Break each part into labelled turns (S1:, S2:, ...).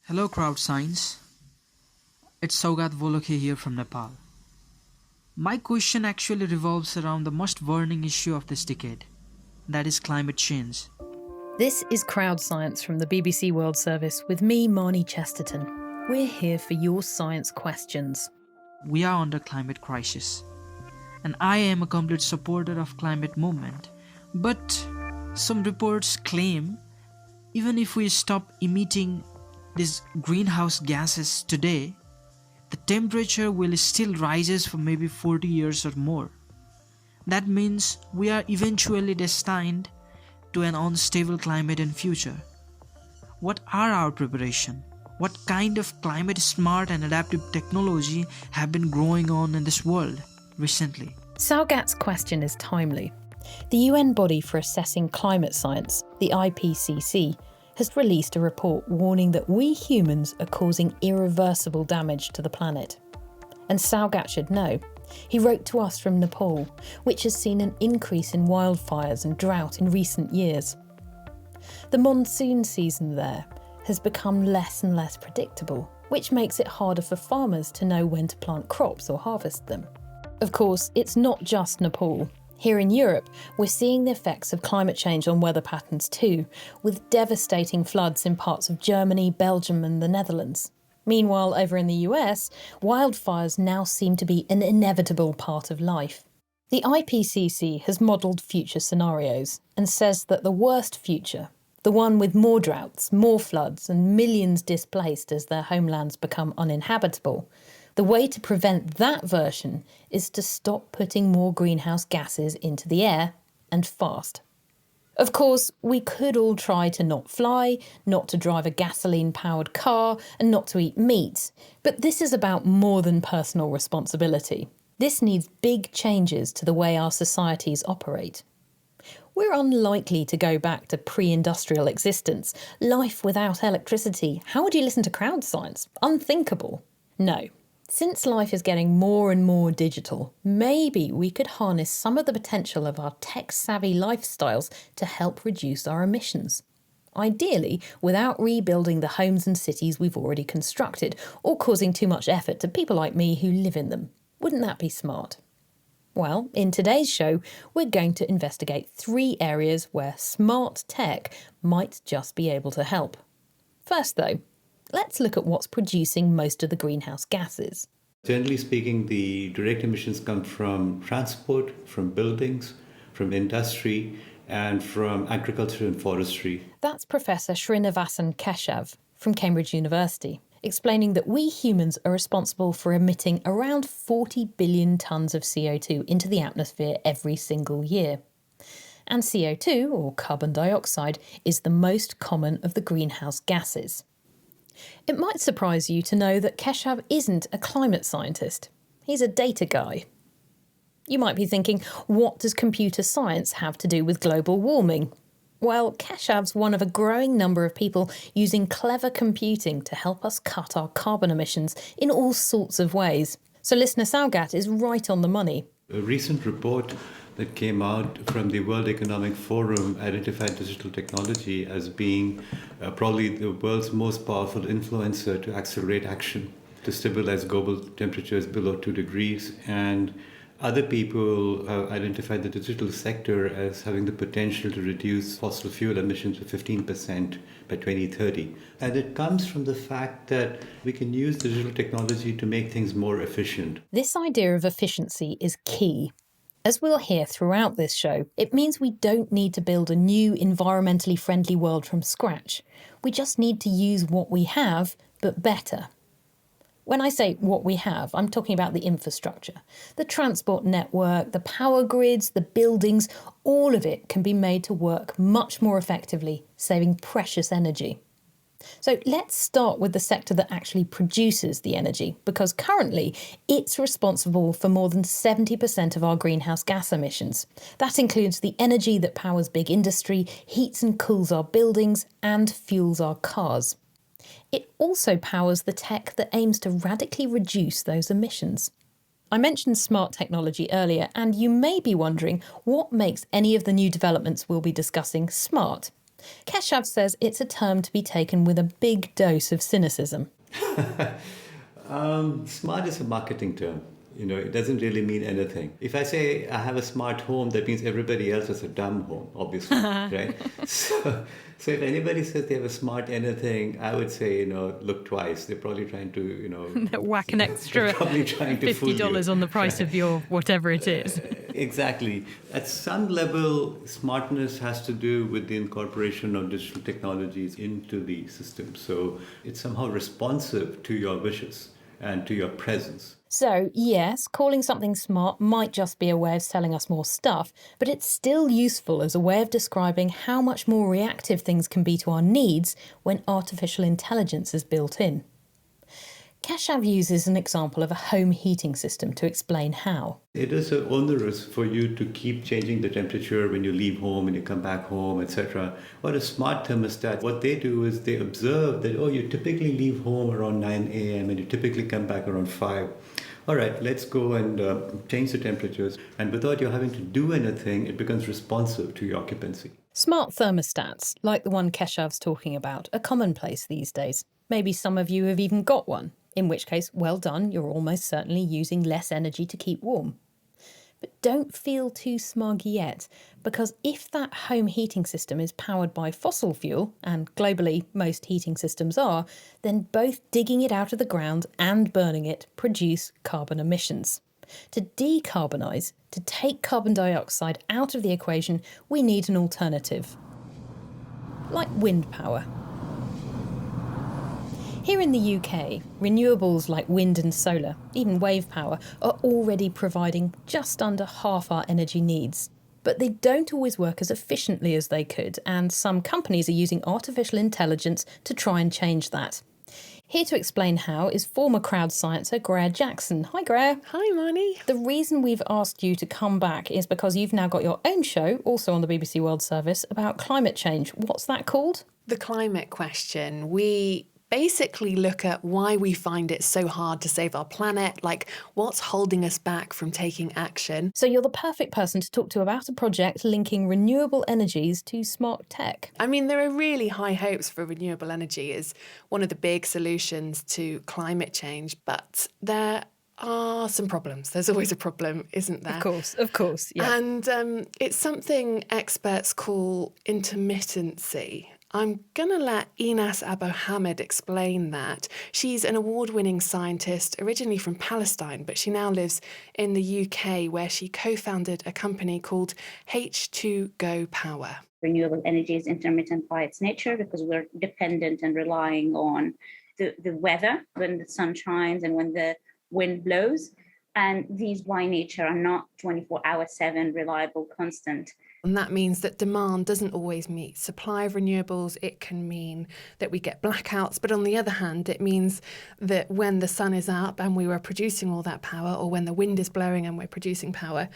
S1: Hello, Crowd Science. It's Saugat Volokhe here from Nepal. My question actually revolves around the most burning issue of this decade, that is climate change.
S2: This is Crowd Science from the BBC World Service with me, Marnie Chesterton. We're here for your science questions.
S1: We are under climate crisis, and I am a complete supporter of climate movement. But some reports claim even if we stop emitting these greenhouse gases today, the temperature will still rises for maybe 40 years or more. That means we are eventually destined to an unstable climate in future. What are our preparation? What kind of climate smart and adaptive technology have been growing on in this world recently?
S2: Saugat's question is timely. The UN body for assessing climate science, the IPCC, has released a report warning that we humans are causing irreversible damage to the planet. And Saugat should know. He wrote to us from Nepal, which has seen an increase in wildfires and drought in recent years. The monsoon season there has become less and less predictable, which makes it harder for farmers to know when to plant crops or harvest them. Of course, it's not just Nepal. Here in Europe, we're seeing the effects of climate change on weather patterns too, with devastating floods in parts of Germany, Belgium and the Netherlands. Meanwhile, over in the US, wildfires now seem to be an inevitable part of life. The IPCC has modelled future scenarios and says that the worst future, the one with more droughts, more floods and millions displaced as their homelands become uninhabitable, the way to prevent that version is to stop putting more greenhouse gases into the air, and fast. Of course, we could all try to not fly, not to drive a gasoline-powered car, and not to eat meat, but this is about more than personal responsibility. This needs big changes to the way our societies operate. We're unlikely to go back to pre-industrial existence, life without electricity. How would you listen to crowd science? Unthinkable. No. Since life is getting more and more digital, maybe we could harness some of the potential of our tech-savvy lifestyles to help reduce our emissions. Ideally, without rebuilding the homes and cities we've already constructed, or causing too much effort to people like me who live in them. Wouldn't that be smart? Well, in today's show, we're going to investigate 3 areas where smart tech might just be able to help. First, though, let's look at what's producing most of the greenhouse gases.
S3: Generally speaking, the direct emissions come from transport, from buildings, from industry, and from agriculture and forestry.
S2: That's Professor Srinivasan Keshav from Cambridge University, explaining that we humans are responsible for emitting around 40 billion tonnes of CO2 into the atmosphere every single year. And CO2, or carbon dioxide, is the most common of the greenhouse gases. It might surprise you to know that Keshav isn't a climate scientist. He's a data guy. You might be thinking, what does computer science have to do with global warming? Well, Keshav's one of a growing number of people using clever computing to help us cut our carbon emissions in all sorts of ways. So listener Saugat is right on the money.
S3: A recent report that came out from the World Economic Forum identified digital technology as being probably the world's most powerful influencer to accelerate action, to stabilize global temperatures below 2 degrees. And other people have identified the digital sector as having the potential to reduce fossil fuel emissions by 15% by 2030. And it comes from the fact that we can use digital technology to make things more efficient.
S2: This idea of efficiency is key. As we'll hear throughout this show, it means we don't need to build a new environmentally friendly world from scratch. We just need to use what we have, but better. When I say what we have, I'm talking about the infrastructure. The transport network, the power grids, the buildings, all of it can be made to work much more effectively, saving precious energy. So let's start with the sector that actually produces the energy, because currently it's responsible for more than 70% of our greenhouse gas emissions. That includes the energy that powers big industry, heats and cools our buildings, and fuels our cars. It also powers the tech that aims to radically reduce those emissions. I mentioned smart technology earlier, and you may be wondering what makes any of the new developments we'll be discussing smart. Keshav says it's a term to be taken with a big dose of cynicism.
S3: Smart is a marketing term. It doesn't really mean anything. If I say I have a smart home, that means everybody else has a dumb home, obviously, right? So if anybody says they have a smart anything, I would say, look twice. They're probably trying to,
S2: Whack an extra
S3: probably trying to fool you.
S2: $50 on the price of your whatever it is.
S3: Exactly. At some level, smartness has to do with the incorporation of digital technologies into the system. So it's somehow responsive to your wishes and to your presence.
S2: So, yes, calling something smart might just be a way of selling us more stuff, but it's still useful as a way of describing how much more reactive things can be to our needs when artificial intelligence is built in. Keshav uses an example of a home heating system to explain how.
S3: It is onerous for you to keep changing the temperature when you leave home and you come back home, etc. What a smart thermostat, what they do is they observe that, you typically leave home around 9 a.m. and you typically come back around 5. All right, let's go and change the temperatures. And without you having to do anything, it becomes responsive to your occupancy.
S2: Smart thermostats, like the one Keshav's talking about, are commonplace these days. Maybe some of you have even got one, in which case, well done, you're almost certainly using less energy to keep warm. But don't feel too smug yet, because if that home heating system is powered by fossil fuel, and globally most heating systems are, then both digging it out of the ground and burning it produce carbon emissions. To decarbonise, to take carbon dioxide out of the equation, we need an alternative. Like wind power. Here in the UK, renewables like wind and solar, even wave power, are already providing just under half our energy needs. But they don't always work as efficiently as they could, and some companies are using artificial intelligence to try and change that. Here to explain how is former crowd sciencer Greer Jackson. Hi, Greer.
S4: Hi, Marnie.
S2: The reason we've asked you to come back is because you've now got your own show, also on the BBC World Service, about climate change. What's that called?
S4: The Climate Question. We basically look at why we find it so hard to save our planet, like what's holding us back from taking action.
S2: So you're the perfect person to talk to about a project linking renewable energies to smart tech.
S4: I mean, there are really high hopes for renewable energy as one of the big solutions to climate change, but there are some problems. There's always a problem, isn't there?
S2: Of course, yeah.
S4: And it's something experts call intermittency. I'm going to let Inas Abohamed explain that. She's an award-winning scientist, originally from Palestine, but she now lives in the UK, where she co-founded a company called H2Go Power.
S5: Renewable energy is intermittent by its nature because we're dependent and relying on the weather, when the sun shines and when the wind blows. And these by nature are not 24/7 reliable, constant.
S4: And that means that demand doesn't always meet supply of renewables. It can mean that we get blackouts. But on the other hand, it means that when the sun is up and we were producing all that power, or when the wind is blowing and we're producing power,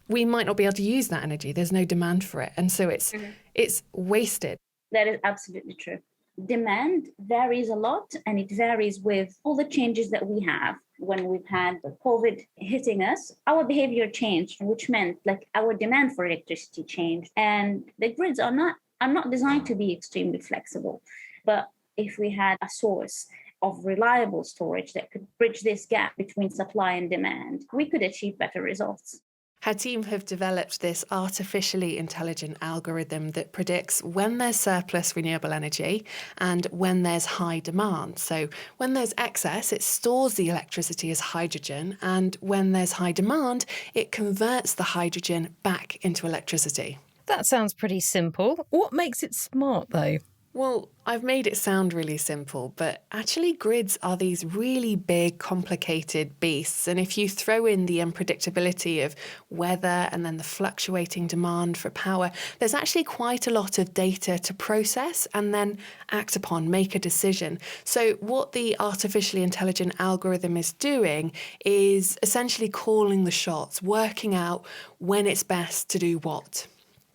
S4: we might not be able to use that energy. There's no demand for it. And so it's wasted.
S5: That is absolutely true. Demand varies a lot, and it varies with all the changes that we have. When we've had the COVID hitting us, our behavior changed, which meant like our demand for electricity changed. And the grids are not designed to be extremely flexible. But if we had a source of reliable storage that could bridge this gap between supply and demand, we could achieve better results.
S4: Her team have developed this artificially intelligent algorithm that predicts when there's surplus renewable energy and when there's high demand. So when there's excess, it stores the electricity as hydrogen, and when there's high demand, it converts the hydrogen back into electricity.
S2: That sounds pretty simple. What makes it smart, though?
S4: Well, I've made it sound really simple, but actually grids are these really big, complicated beasts. And if you throw in the unpredictability of weather and then the fluctuating demand for power, there's actually quite a lot of data to process and then act upon, make a decision. So what the artificially intelligent algorithm is doing is essentially calling the shots, working out when it's best to do what.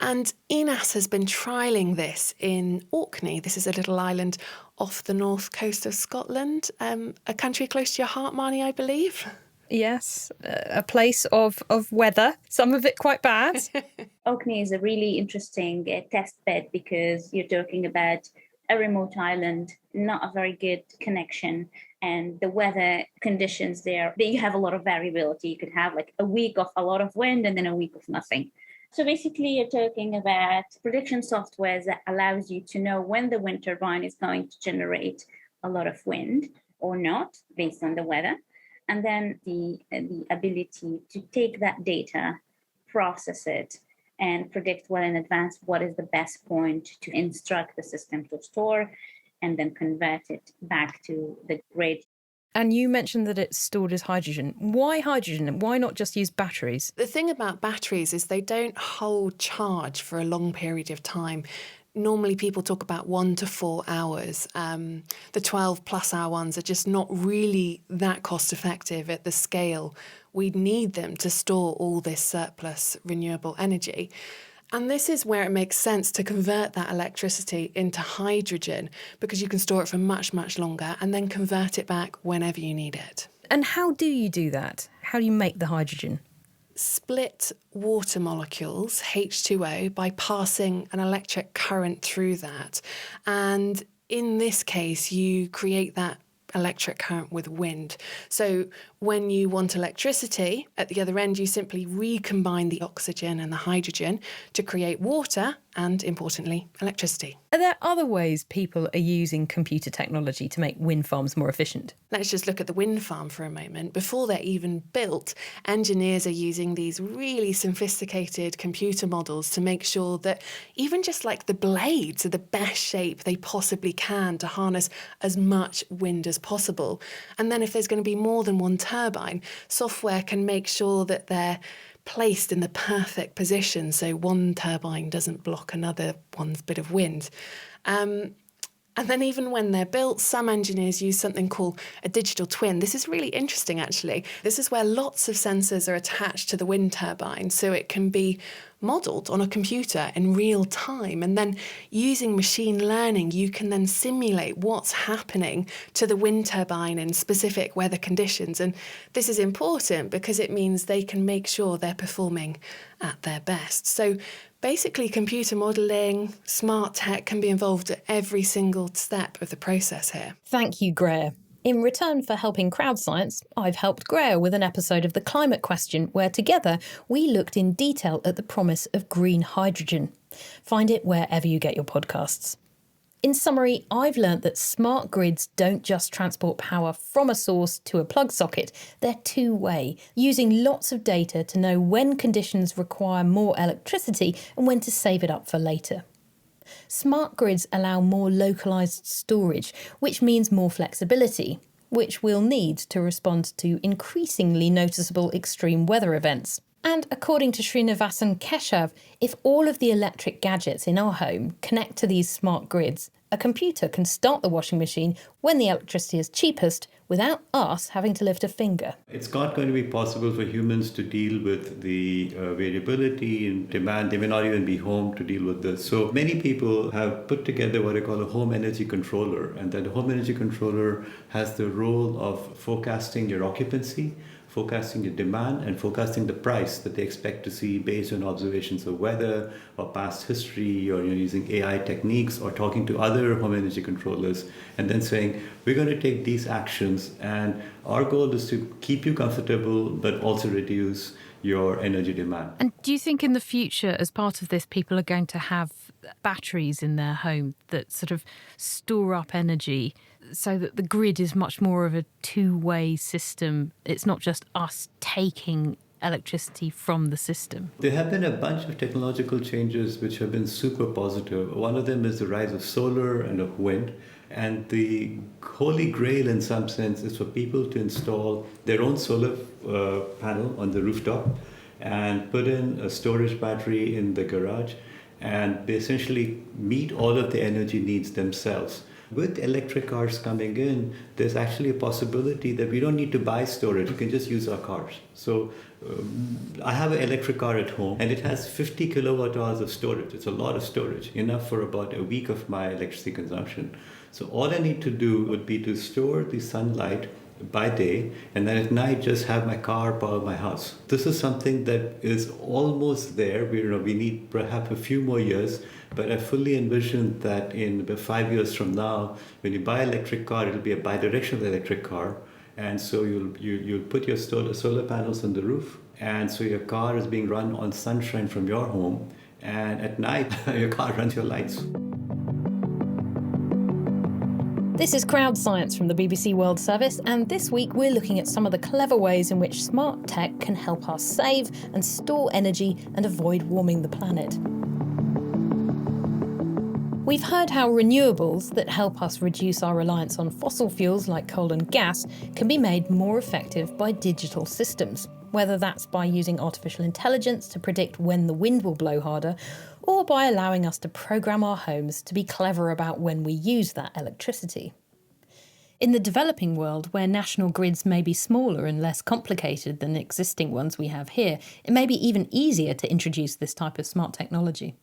S4: And Inas has been trialling this in Orkney. This is a little island off the north coast of Scotland, a country close to your heart, Marnie, I believe.
S2: yes, a place of weather, some of it quite bad.
S5: Orkney is a really interesting test bed because you're talking about a remote island, not a very good connection. And the weather conditions there, you have a lot of variability. You could have like a week of a lot of wind and then a week of nothing. So basically, you're talking about prediction software that allows you to know when the wind turbine is going to generate a lot of wind or not based on the weather. And then the ability to take that data, process it, and predict well in advance what is the best point to instruct the system to store and then convert it back to the grid.
S2: And you mentioned that it's stored as hydrogen. Why hydrogen and why not just use batteries?
S4: The thing about batteries is they don't hold charge for a long period of time. Normally people talk about 1 to 4 hours. The 12 plus hour ones are just not really that cost effective at the scale. We'd need them to store all this surplus renewable energy. And this is where it makes sense to convert that electricity into hydrogen because you can store it for much, much longer and then convert it back whenever you need it.
S2: And how do you do that? How do you make the hydrogen?
S4: Split water molecules, H2O, by passing an electric current through that. And in this case, you create that electric current with wind. So when you want electricity, at the other end, you simply recombine the oxygen and the hydrogen to create water and, importantly, electricity.
S2: Are there other ways people are using computer technology to make wind farms more efficient?
S4: Let's just look at the wind farm for a moment. Before they're even built, engineers are using these really sophisticated computer models to make sure that even just like the blades are the best shape they possibly can to harness as much wind as possible. And then if there's going to be more than one turbine, software can make sure that they're placed in the perfect position so one turbine doesn't block another one's bit of wind. And then even when they're built, some engineers use something called a digital twin. This is really interesting, actually. This is where lots of sensors are attached to the wind turbine, so it can be modelled on a computer in real time. And then using machine learning, you can then simulate what's happening to the wind turbine in specific weather conditions. And this is important because it means they can make sure they're performing at their best. So basically, computer modelling, smart tech can be involved at every single step of the process here.
S2: Thank you, Greer. In return for helping Crowdscience, I've helped Greer with an episode of The Climate Question where together we looked in detail at the promise of green hydrogen. Find it wherever you get your podcasts. In summary, I've learnt that smart grids don't just transport power from a source to a plug socket, they're two-way, using lots of data to know when conditions require more electricity and when to save it up for later. Smart grids allow more localised storage, which means more flexibility, which we'll need to respond to increasingly noticeable extreme weather events. And according to Srinivasan Keshav, if all of the electric gadgets in our home connect to these smart grids, a computer can start the washing machine when the electricity is cheapest without us having to lift a finger.
S3: It's not going to be possible for humans to deal with the variability in demand. They may not even be home to deal with this. So many people have put together what I call a home energy controller, and that home energy controller has the role of forecasting your occupancy, forecasting your demand, and forecasting the price that they expect to see based on observations of weather or past history, or using AI techniques or talking to other home energy controllers, and then saying, we're going to take these actions, and our goal is to keep you comfortable but also reduce your energy demand.
S2: And do you think in the future, as part of this, people are going to have batteries in their home that sort of store up energy so that the grid is much more of a two-way system? It's not just us taking electricity from the system.
S3: There have been a bunch of technological changes which have been super positive. One of them is the rise of solar and of wind. And the holy grail in some sense is for people to install their own solar panel on the rooftop and put in a storage battery in the garage, and they essentially meet all of the energy needs themselves. With electric cars coming in, there's actually a possibility that we don't need to buy storage. We can just use our cars. So I have an electric car at home, and it has 50 kilowatt hours of storage. It's a lot of storage, enough for about a week of my electricity consumption. So all I need to do would be to store the sunlight by day, and then at night just have my car power my house. This is something that is almost there. We need perhaps a few more years, but I fully envision that in about 5 years from now, when you buy an electric car, it'll be a bidirectional electric car, and so you'll put your solar panels on the roof, and so your car is being run on sunshine from your home, and at night your car runs your lights.
S2: This is Crowd Science from the BBC World Service, and this week we're looking at some of the clever ways in which smart tech can help us save and store energy and avoid warming the planet. We've heard how renewables that help us reduce our reliance on fossil fuels like coal and gas can be made more effective by digital systems, whether that's by using artificial intelligence to predict when the wind will blow harder, or by allowing us to program our homes to be clever about when we use that electricity. In the developing world, where national grids may be smaller and less complicated than existing ones we have here, it may be even easier to introduce this type of smart technology.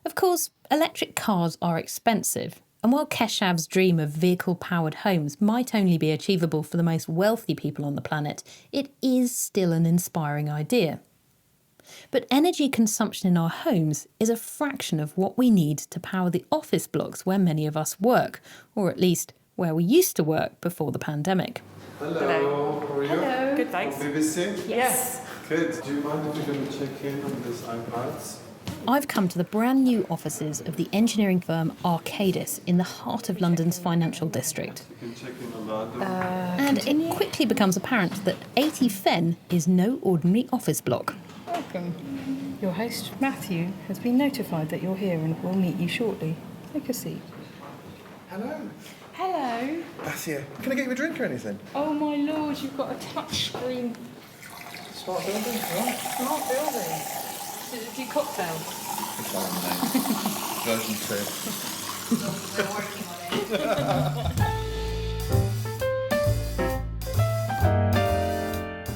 S2: Of course, electric cars are expensive, and while Keshav's dream of vehicle-powered homes might only be achievable for the most wealthy people on the planet, it is still an inspiring idea. But energy consumption in our homes is a fraction of what we need to power the office blocks where many of us work, or at least where we used to work before the pandemic.
S6: Hello. How are you?
S4: Hello. Good, thanks.
S6: BBC?
S4: Yes.
S6: Good. Do you mind if we're going to check in on these iPads?
S2: I've come to the brand new offices of the engineering firm Arcadis in the heart of London's financial district.
S6: You can check in on that.
S2: And it quickly becomes apparent that 80 Fen is no ordinary office block.
S7: Welcome. Your host, Matthew, has been notified that you're here and will meet you shortly. Take a seat.
S8: Hello.
S7: Hello.
S8: Matthew, can I get you a drink or anything?
S7: Oh my lord, you've got a touch screen.
S8: Smart building, right?
S7: Smart building. Do you cocktail?
S8: It's on Version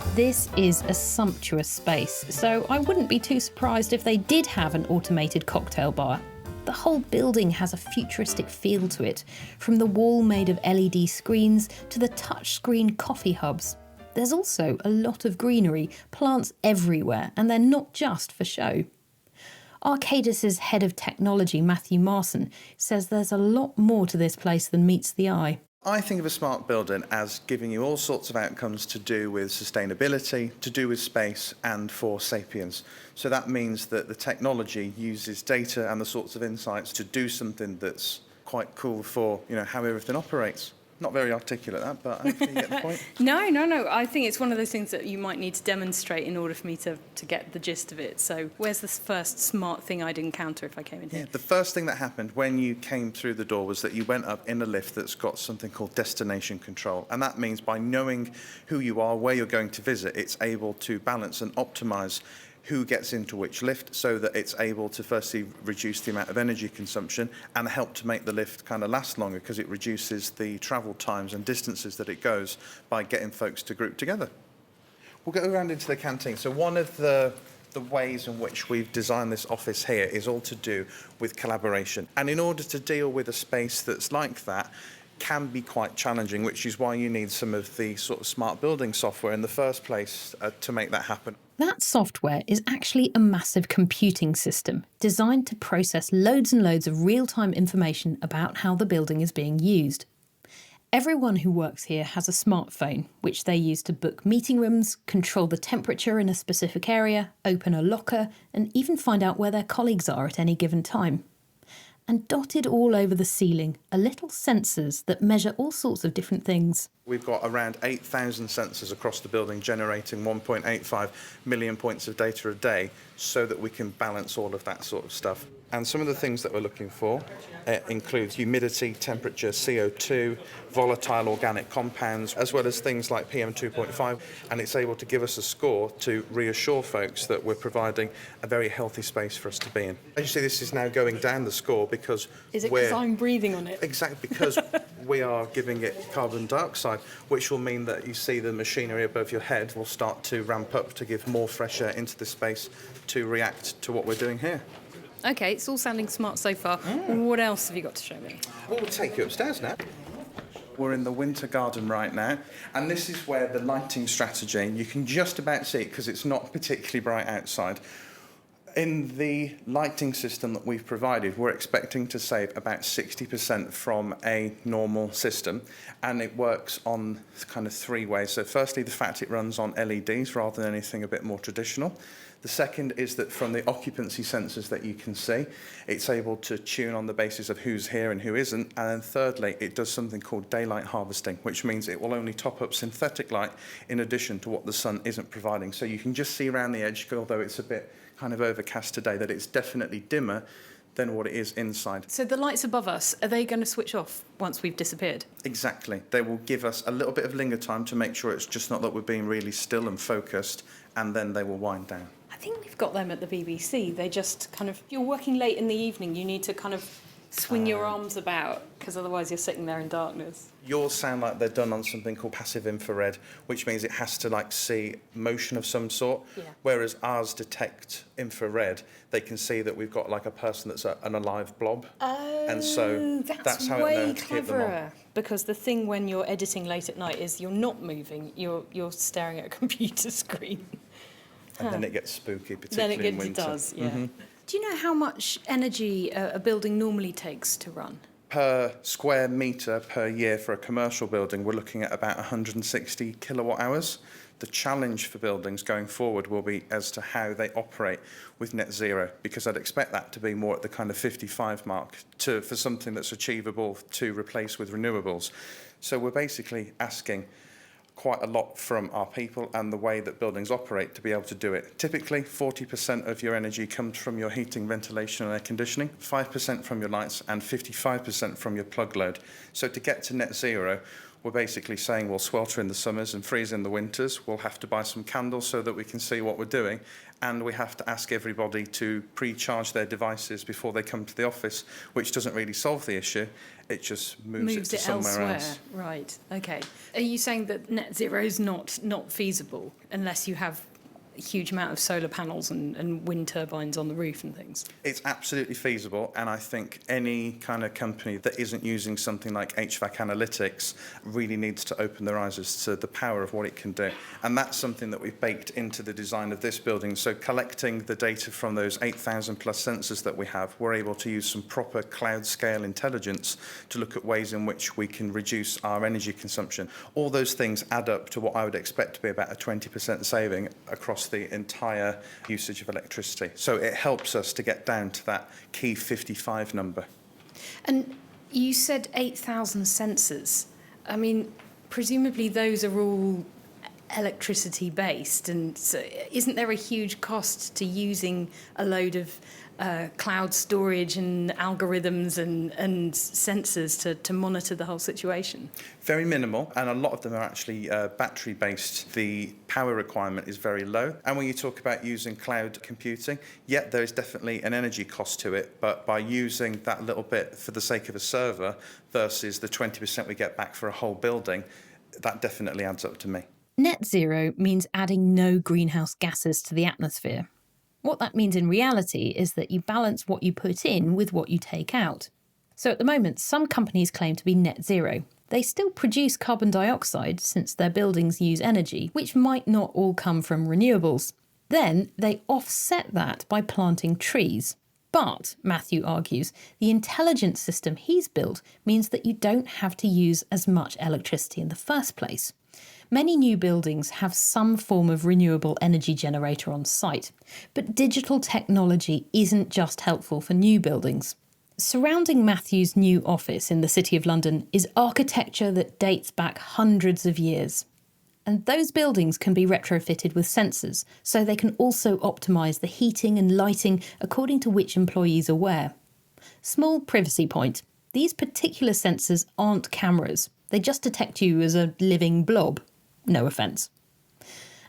S8: 2.
S2: This is a sumptuous space, so I wouldn't be too surprised if they did have an automated cocktail bar. The whole building has a futuristic feel to it, from the wall made of LED screens to the touchscreen coffee hubs. There's also a lot of greenery, plants everywhere, and they're not just for show. Arcadis' head of technology, Matthew Marson, says there's a lot more to this place than meets the eye.
S8: I think of a smart building as giving you all sorts of outcomes to do with sustainability, to do with space, and for sapiens. So that means that the technology uses data and the sorts of insights to do something that's quite cool for, how everything operates. Not very articulate, that, but hopefully you get the point.
S7: No. I think it's one of those things that you might need to demonstrate in order for me to get the gist of it. So where's the first smart thing I'd encounter if I came in here?
S8: Yeah, the first thing that happened when you came through the door was that you went up in a lift that's got something called destination control. And that means by knowing who you are, where you're going to visit, it's able to balance and optimise who gets into which lift so that it's able to firstly reduce the amount of energy consumption and help to make the lift kind of last longer because it reduces the travel times and distances that it goes by getting folks to group together. We'll go around into the canteen. So one of the ways in which we've designed this office here is all to do with collaboration. And in order to deal with a space that's like that, can be quite challenging, which is why you need some of the sort of smart building software in the first place to make that happen.
S2: That software is actually a massive computing system designed to process loads and loads of real-time information about how the building is being used. Everyone who works here has a smartphone, which they use to book meeting rooms, control the temperature in a specific area, open a locker, and even find out where their colleagues are at any given time. And dotted all over the ceiling are little sensors that measure all sorts of different things.
S8: We've got around 8,000 sensors across the building generating 1.85 million points of data a day so that we can balance all of that sort of stuff. And some of the things that we're looking for include humidity, temperature, CO2, volatile organic compounds, as well as things like PM2.5. And it's able to give us a score to reassure folks that we're providing a very healthy space for us to be in. As you see, this is now going down the score because
S7: Is it because I'm breathing on it?
S8: Exactly, because we are giving it carbon dioxide, which will mean that you see the machinery above your head will start to ramp up to give more fresh air into the space to react to what we're doing here.
S7: OK, it's all sounding smart so far. What else have you got to show me?
S8: We'll take you upstairs now. We're in the winter garden right now, and this is where the lighting strategy, you can just about see it because it's not particularly bright outside. In the lighting system that we've provided, we're expecting to save about 60% from a normal system, and it works on kind of three ways. So firstly, the fact it runs on LEDs rather than anything a bit more traditional. The second is that from the occupancy sensors that you can see, it's able to tune on the basis of who's here and who isn't. And then thirdly, it does something called daylight harvesting, which means it will only top up synthetic light in addition to what the sun isn't providing. So you can just see around the edge, although it's a bit kind of overcast today, that it's definitely dimmer than what it is inside.
S7: So the lights above us, are they going to switch off once we've disappeared?
S8: Exactly. They will give us a little bit of linger time to make sure it's just not that we're being really still and focused, and then they will wind down.
S7: I think we've got them at the BBC. They just kind of, if you're working late in the evening, you need to kind of swing your arms about, because otherwise you're sitting there in darkness.
S8: Yours sound like they're done on something called passive infrared, which means it has to like see motion of some sort, whereas ours detect infrared. They can see that we've got like a person that's an alive blob.
S7: Oh,
S8: and so that's how
S7: way
S8: it knows to keep them on.
S7: cleverer. Because the thing when you're editing late at night is you're not moving, you're staring at a computer screen.
S8: And then it gets spooky, particularly in winter.
S7: It does, yeah. Do you know how much energy a building normally takes to run?
S8: Per square metre per year for a commercial building, we're looking at about 160 kilowatt hours. The challenge for buildings going forward will be as to how they operate with net zero, because I'd expect that to be more at the kind of 55 mark for something that's achievable to replace with renewables. So we're basically asking quite a lot from our people and the way that buildings operate to be able to do it. Typically, 40% of your energy comes from your heating, ventilation and air conditioning, 5% from your lights and 55% from your plug load. So to get to net zero, we're basically saying we'll swelter in the summers and freeze in the winters. We'll have to buy some candles so that we can see what we're doing. And we have to ask everybody to pre-charge their devices before they come to the office, which doesn't really solve the issue. It just moves it to somewhere else.
S7: Right, okay. Are you saying that net zero is not feasible unless you have a huge amount of solar panels and wind turbines on the roof and things?
S8: It's absolutely feasible, and I think any kind of company that isn't using something like HVAC analytics really needs to open their eyes as to the power of what it can do. And that's something that we've baked into the design of this building. So collecting the data from those 8,000 plus sensors that we have, we're able to use some proper cloud scale intelligence to look at ways in which we can reduce our energy consumption. All those things add up to what I would expect to be about a 20% saving across the entire usage of electricity. So it helps us to get down to that key 55 number.
S7: And you said 8,000 sensors. I mean, presumably those are all electricity based, and so isn't there a huge cost to using a load of cloud storage and algorithms and sensors to monitor the whole situation?
S8: Very minimal, and a lot of them are actually battery based. The power requirement is very low, and when you talk about using cloud computing, yeah, there is definitely an energy cost to it, but by using that little bit for the sake of a server versus the 20% we get back for a whole building, that definitely adds up to me.
S2: Net zero means adding no greenhouse gases to the atmosphere. What that means in reality is that you balance what you put in with what you take out. So at the moment, some companies claim to be net zero. They still produce carbon dioxide since their buildings use energy, which might not all come from renewables. Then they offset that by planting trees. But, Matthew argues, the intelligence system he's built means that you don't have to use as much electricity in the first place. Many new buildings have some form of renewable energy generator on site, but digital technology isn't just helpful for new buildings. Surrounding Matthew's new office in the City of London is architecture that dates back hundreds of years. And those buildings can be retrofitted with sensors, so they can also optimise the heating and lighting according to which employees are where. Small privacy point. These particular sensors aren't cameras. They just detect you as a living blob. No offence.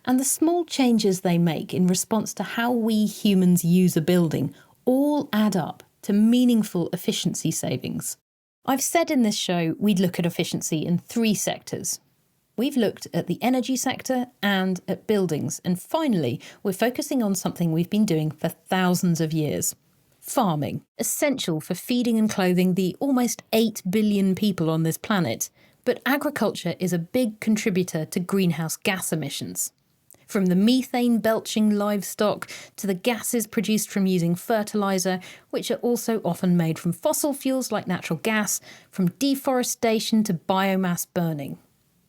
S2: And the small changes they make in response to how we humans use a building all add up to meaningful efficiency savings. I've said in this show we'd look at efficiency in 3 sectors. We've looked at the energy sector and at buildings, and finally we're focusing on something we've been doing for thousands of years. Farming, essential for feeding and clothing the almost 8 billion people on this planet. But agriculture is a big contributor to greenhouse gas emissions. From the methane belching livestock to the gases produced from using fertiliser, which are also often made from fossil fuels like natural gas, from deforestation to biomass burning.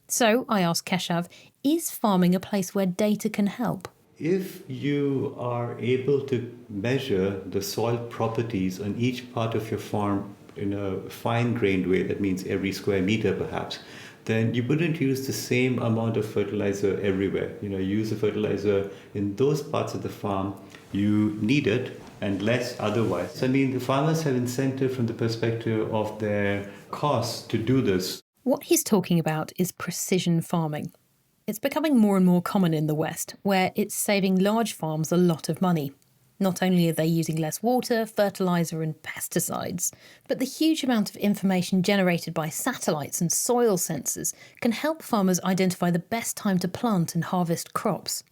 S2: So I asked Keshav, is farming a place where data can help?
S3: If you are able to measure the soil properties on each part of your farm in a fine-grained way, that means every square meter perhaps, then you wouldn't use the same amount of fertilizer everywhere. You use the fertilizer in those parts of the farm you need it and less otherwise. So, the farmers have incentive from the perspective of their costs to do this.
S2: What he's talking about is precision farming. It's becoming more and more common in the West, where it's saving large farms a lot of money. Not only are they using less water, fertiliser and pesticides, but the huge amount of information generated by satellites and soil sensors can help farmers identify the best time to plant and harvest crops.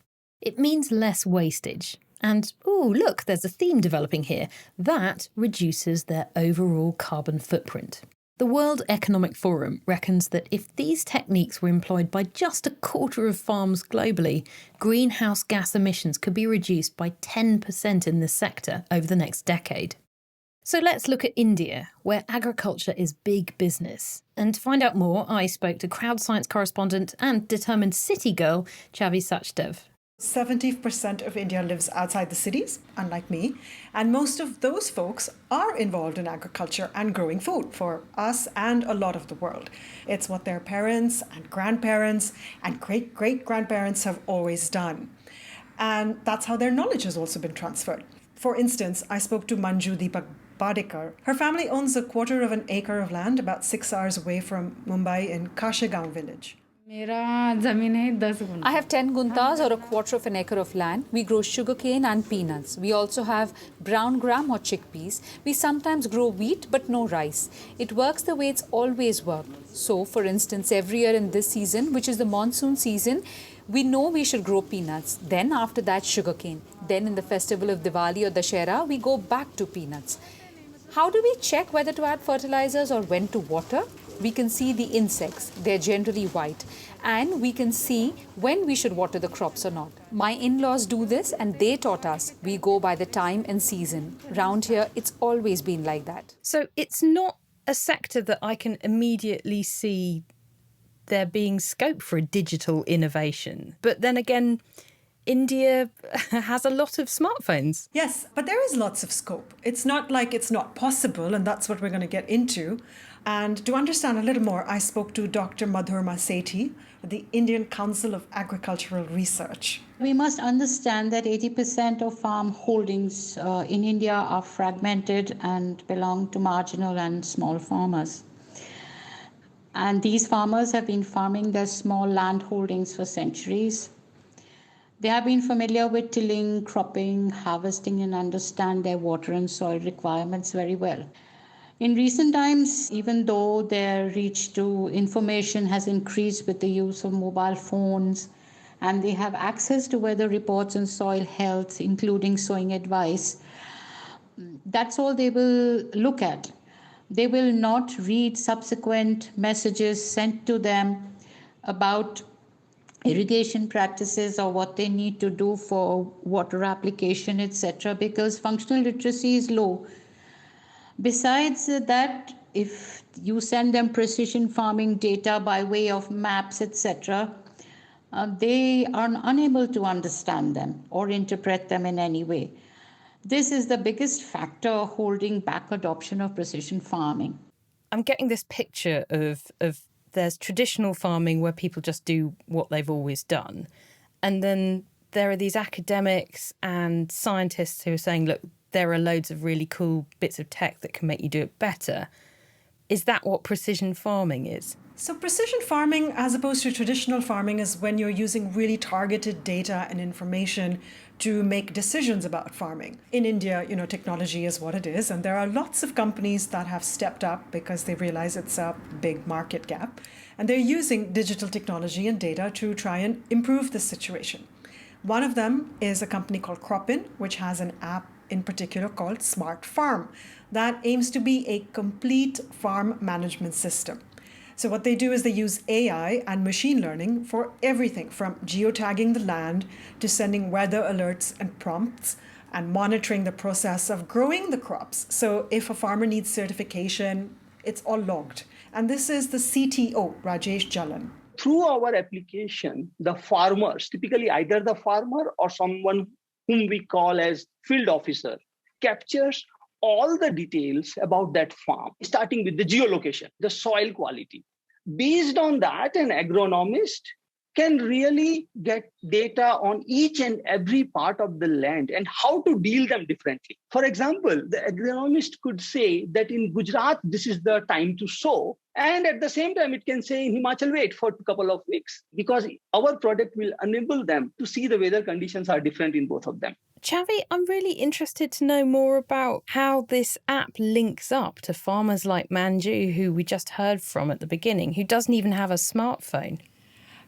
S2: It means less wastage. And, look, there's a theme developing here. That reduces their overall carbon footprint. The World Economic Forum reckons that if these techniques were employed by just a quarter of farms globally, greenhouse gas emissions could be reduced by 10% in this sector over the next decade. So let's look at India, where agriculture is big business. And to find out more, I spoke to crowd science correspondent and determined city girl, Chavi Sachdev.
S9: 70% of India lives outside the cities, unlike me, and most of those folks are involved in agriculture and growing food for us and a lot of the world. It's what their parents and grandparents and great-great-grandparents have always done. And that's how their knowledge has also been transferred. For instance, I spoke to Manju Deepak Badekar. Her family owns a quarter of an acre of land about 6 hours away from Mumbai in Kashegaon village.
S10: I have 10 guntas or a quarter of an acre of land. We grow sugarcane and peanuts. We also have brown gram or chickpeas. We sometimes grow wheat but no rice. It works the way it's always worked. So, for instance, every year in this season, which is the monsoon season, we know we should grow peanuts. Then after that, sugarcane. Then in the festival of Diwali or Dashera, we go back to peanuts. How do we check whether to add fertilizers or when to water? We can see the insects, they're generally white, and we can see when we should water the crops or not. My in-laws do this and they taught us. We go by the time and season. Round here, it's always been like that.
S2: So it's not a sector that I can immediately see there being scope for a digital innovation. But then again, India has a lot of smartphones.
S9: Yes, but there is lots of scope. It's not like it's not possible, and that's what we're going to get into. And to understand a little more, I spoke to Dr. Madhurma Sethi, the Indian Council of Agricultural Research.
S11: We must understand that 80% of farm holdings in India are fragmented and belong to marginal and small farmers. And these farmers have been farming their small land holdings for centuries. They have been familiar with tilling, cropping, harvesting, and understand their water and soil requirements very well. In recent times, even though their reach to information has increased with the use of mobile phones, and they have access to weather reports and soil health, including sowing advice, that's all they will look at. They will not read subsequent messages sent to them about irrigation practices or what they need to do for water application, etc., because functional literacy is low. Besides that, if you send them precision farming data by way of maps, etc., they are unable to understand them or interpret them in any way. This is the biggest factor holding back adoption of precision farming.
S2: I'm getting this picture of there's traditional farming where people just do what they've always done. And then there are these academics and scientists who are saying, look, there are loads of really cool bits of tech that can make you do it better. Is that what precision farming is?
S9: So precision farming, as opposed to traditional farming, is when you're using really targeted data and information to make decisions about farming. In India, technology is what it is, and there are lots of companies that have stepped up because they realize it's a big market gap, and they're using digital technology and data to try and improve the situation. One of them is a company called Cropin, which has an app in particular called Smart Farm that aims to be a complete farm management system. So what they do is they use AI and machine learning for everything from geotagging the land to sending weather alerts and prompts and monitoring the process of growing the crops. So if a farmer needs certification, it's all logged. And this is the CTO, Rajesh Jalan.
S12: Through our application, the farmers, typically either the farmer or someone whom we call as field officer, captures all the details about that farm, starting with the geolocation, the soil quality. Based on that, an agronomist can really get data on each and every part of the land and how to deal them differently. For example, the agronomist could say that in Gujarat, this is the time to sow. And at the same time, it can say in Himachal, wait for a couple of weeks, because our product will enable them to see the weather conditions are different in both of them.
S2: Chavi, I'm really interested to know more about how this app links up to farmers like Manju, who we just heard from at the beginning, who doesn't even have a smartphone.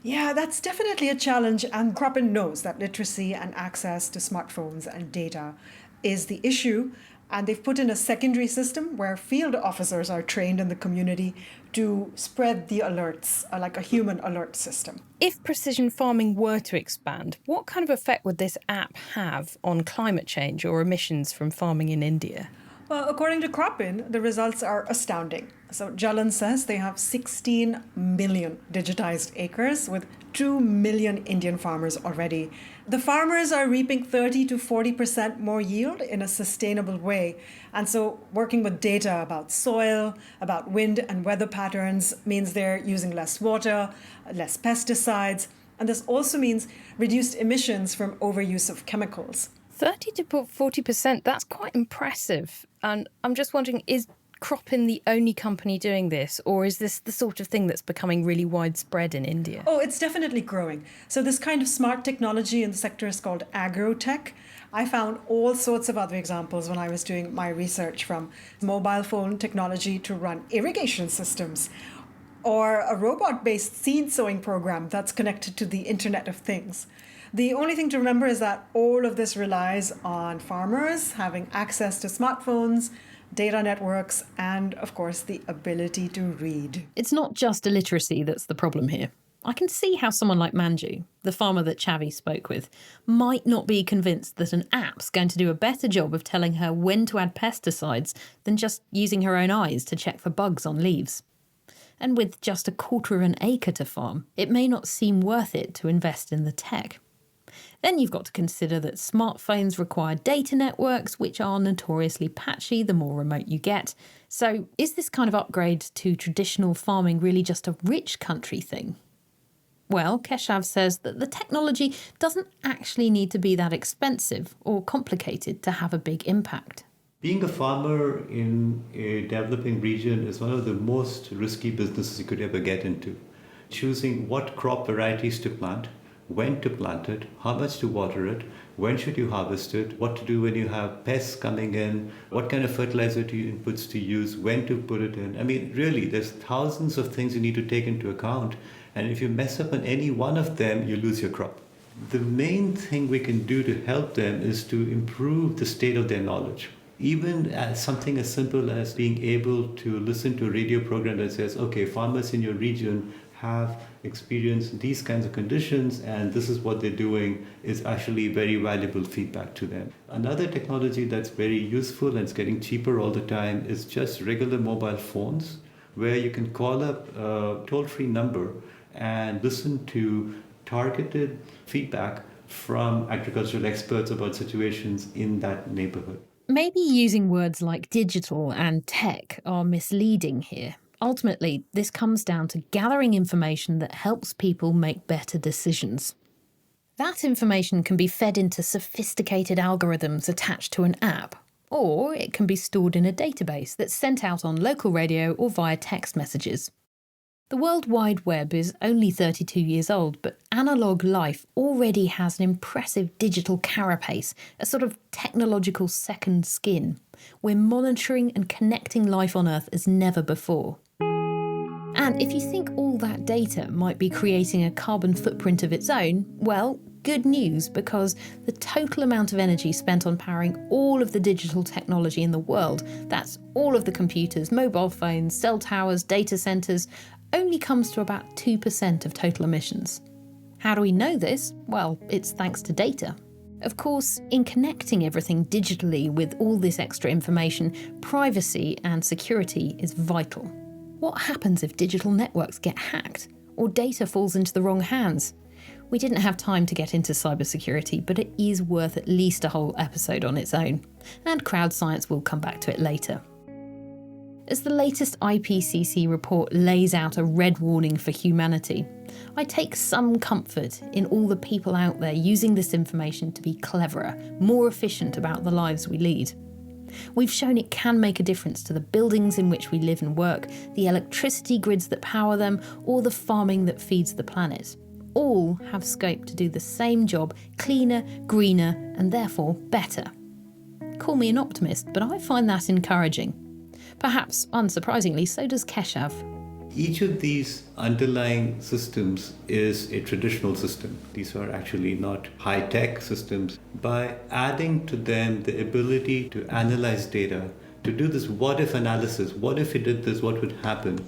S9: Yeah, that's definitely a challenge, and Cropin knows that literacy and access to smartphones and data is the issue, and they've put in a secondary system where field officers are trained in the community to spread the alerts, like a human alert system.
S2: If precision farming were to expand, what kind of effect would this app have on climate change or emissions from farming in India?
S9: Well, according to Cropin, the results are astounding. So Jalan says they have 16 million digitized acres with 2 million Indian farmers already. The farmers are reaping 30 to 40% more yield in a sustainable way. And so working with data about soil, about wind and weather patterns means they're using less water, less pesticides. And this also means reduced emissions from overuse of chemicals.
S2: 30 to 40%, that's quite impressive. And I'm just wondering, is Cropin the only company doing this, or is this the sort of thing that's becoming really widespread in India?
S9: Oh, it's definitely growing. So this kind of smart technology in the sector is called agrotech. I found all sorts of other examples when I was doing my research, from mobile phone technology to run irrigation systems, or a robot-based seed sowing program that's connected to the Internet of Things. The only thing to remember is that all of this relies on farmers having access to smartphones, data networks, and, of course, the ability to read.
S2: It's not just illiteracy that's the problem here. I can see how someone like Manju, the farmer that Chavi spoke with, might not be convinced that an app's going to do a better job of telling her when to add pesticides than just using her own eyes to check for bugs on leaves. And with just 1/4 of an acre to farm, it may not seem worth it to invest in the tech. Then you've got to consider that smartphones require data networks, which are notoriously patchy the more remote you get. So is this kind of upgrade to traditional farming really just a rich country thing? Well, Keshav says that the technology doesn't actually need to be that expensive or complicated to have a big impact.
S3: Being a farmer in a developing region is one of the most risky businesses you could ever get into. Choosing what crop varieties to plant, when to plant it, how much to water it, when should you harvest it, what to do when you have pests coming in, what kind of fertilizer inputs to use, when to put it in. I mean, really, there's thousands of things you need to take into account. And if you mess up on any one of them, you lose your crop. The main thing we can do to help them is to improve the state of their knowledge. Even as something as simple as being able to listen to a radio program that says, okay, farmers in your region have experienced these kinds of conditions and this is what they're doing, is actually very valuable feedback to them. Another technology that's very useful and it's getting cheaper all the time is just regular mobile phones, where you can call up a toll-free number and listen to targeted feedback from agricultural experts about situations in that neighborhood.
S2: Maybe using words like digital and tech are misleading here. Ultimately, this comes down to gathering information that helps people make better decisions. That information can be fed into sophisticated algorithms attached to an app, or it can be stored in a database that's sent out on local radio or via text messages. The World Wide Web is only 32 years old, but analogue life already has an impressive digital carapace, a sort of technological second skin. We're monitoring and connecting life on Earth as never before. And if you think all that data might be creating a carbon footprint of its own, well, good news, because the total amount of energy spent on powering all of the digital technology in the world, that's all of the computers, mobile phones, cell towers, data centres, only comes to about 2% of total emissions. How do we know this? Well, it's thanks to data. Of course, in connecting everything digitally with all this extra information, privacy and security is vital. What happens if digital networks get hacked or data falls into the wrong hands? We didn't have time to get into cybersecurity, but it is worth at least a whole episode on its own, and Crowd Science will come back to it later. As the latest IPCC report lays out a red warning for humanity, I take some comfort in all the people out there using this information to be cleverer, more efficient about the lives we lead. We've shown it can make a difference to the buildings in which we live and work, the electricity grids that power them, or the farming that feeds the planet. All have scope to do the same job, cleaner, greener, and therefore better. Call me an optimist, but I find that encouraging. Perhaps, unsurprisingly, so does Keshav.
S3: Each of these underlying systems is a traditional system. These are actually not high-tech systems. By adding to them the ability to analyze data, to do this what-if analysis, what if we did this, what would happen,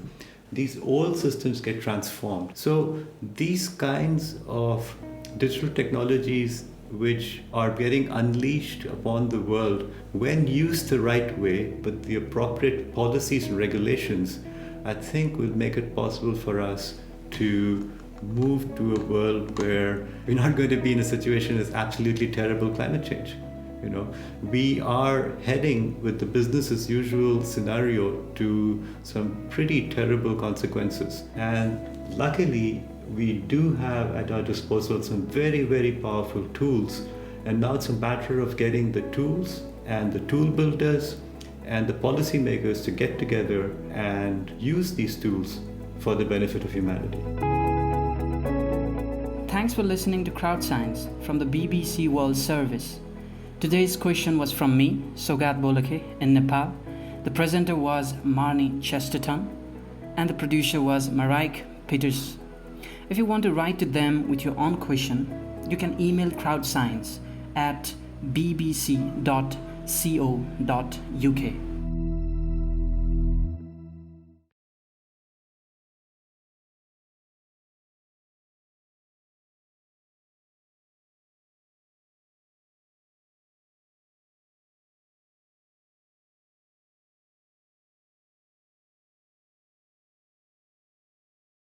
S3: these old systems get transformed. So these kinds of digital technologies which are getting unleashed upon the world, when used the right way, but the appropriate policies and regulations, I think will make it possible for us to move to a world where we're not going to be in a situation that's absolutely terrible climate change. You know, we are heading with the business as usual scenario to some pretty terrible consequences. And luckily, we do have at our disposal some very, very powerful tools. And now it's a matter of getting the tools and the tool builders and the policymakers to get together and use these tools for the benefit of humanity.
S13: Thanks for listening to Crowd Science from the BBC World Service. Today's question was from me, Sogat Bolake, in Nepal. The presenter was Marnie Chesterton, and the producer was Maraik Peters. If you want to write to them with your own question, you can email crowdscience@bbc.co.uk.